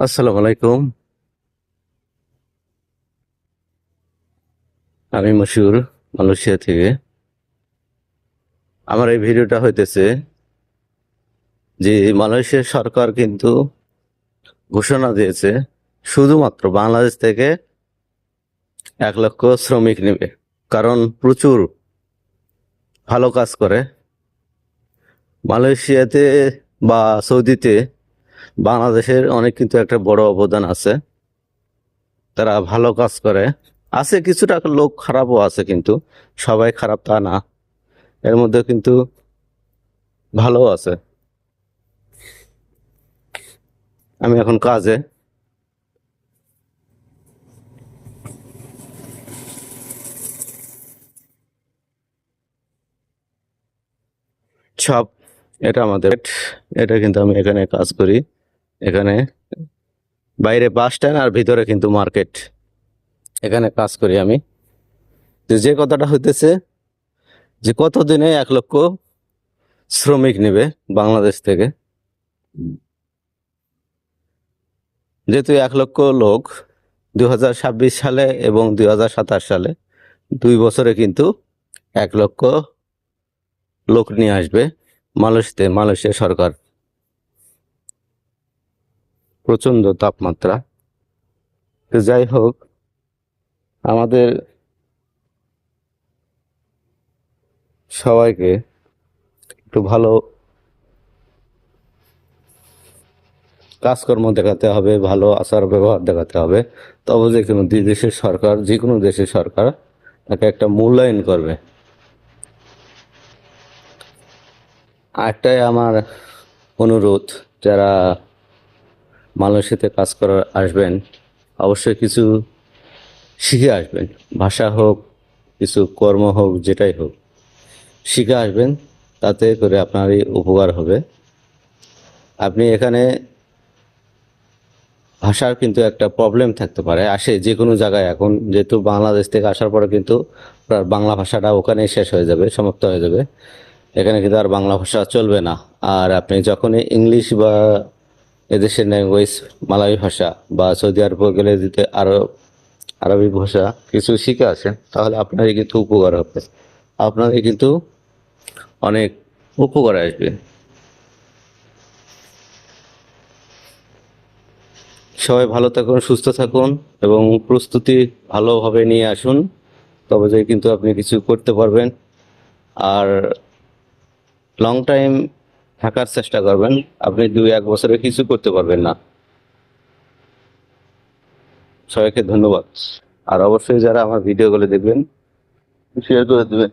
আসসালামু আলাইকুম। আমি মশিউর, মালয়েশিয়া থেকে। আমার এই ভিডিওটা হইতেছে যে মালয়েশিয়া সরকার কিন্তু ঘোষণা দিয়েছে শুধুমাত্র বাংলাদেশ থেকে 1 লক্ষ শ্রমিক নেবে। কারণ প্রচুর ভালো কাজ করে মালয়েশিয়াতে বা সৌদিতে। বাংলাদেশের অনেক কিন্তু একটা বড় অবদান আছে, তারা ভালো কাজ করে। আছে কিছুটা লোক খারাপও আছে, কিন্তু সবাই খারাপ তা না, এর মধ্যে কিন্তু ভালো আছে। আমি এখন কাজে। সব এটা আমাদের, এটা কিন্তু আমি এখানে কাজ করি। এখানে বাইরে বাস স্ট্যান্ড আর ভিতরে কিন্তু মার্কেট, এখানে কাজ করি আমি। তো যে কথাটা হইতেছে যে কতদিনে 1 লক্ষ শ্রমিক নেবে বাংলাদেশ থেকে, যেহেতু 1 লক্ষ লোক 2026 সালে এবং 2027 সালে 2 বছরে কিন্তু 1 লক্ষ লোক নিয়ে আসবে মালয়েশিয়া সরকার। প্রচন্ড তাপমাত্রা। তো যাই হোক, আমাদের সবাইকে একটু ভালো কাজকর্ম দেখাতে হবে, ভালো আচার ব্যবহার দেখাতে হবে। তবে যে কোনো দেশের সরকার, যে কোনো দেশের সরকার তাকে একটা মূল্যায়ন করবে। একটাই আমার অনুরোধ, যারা মালয়েশিয়াতে কাজ করার আসবেন অবশ্যই কিছু শিখে আসবেন। ভাষা হোক, কিছু কর্ম হোক, যেটাই হোক শিখে আসবেন, তাতে করে আপনারই উপকার হবে। আপনি এখানে ভাষার কিন্তু একটা প্রবলেম থাকতে পারে, আসে যে কোনো জায়গায়। এখন যেহেতু বাংলাদেশ থেকে আসার পরে কিন্তু বাংলা ভাষাটা ওখানেই শেষ হয়ে যাবে, সমাপ্ত হয়ে যাবে। এখানে কিন্তু আর বাংলা ভাষা চলবে না। আর আপনি যখনই ইংলিশ বা এদেশের ল্যাঙ্গুয়েজ মালয় ভাষা বা সৌদি আরব গেলে যদি আরবি ভাষা কিছু শিখে আসেন, তাহলে আপনারই কিন্তু উপকার হবে, আপনারই কিন্তু অনেক উপকার আসবে। সবাই ভালো থাকুন, সুস্থ থাকুন এবং প্রস্তুতি ভালোভাবে নিয়ে আসুন, তবে যে কিন্তু আপনি কিছু করতে পারবেন। আর লং টাইম থাকার চেষ্টা করবেন, আপনি 2-1 বছরে কিছু করতে পারবেন না। সবাইকে ধন্যবাদ। আর অবশ্যই যারা আমার ভিডিওগুলো দেখবেন, শেয়ার করে দেবেন।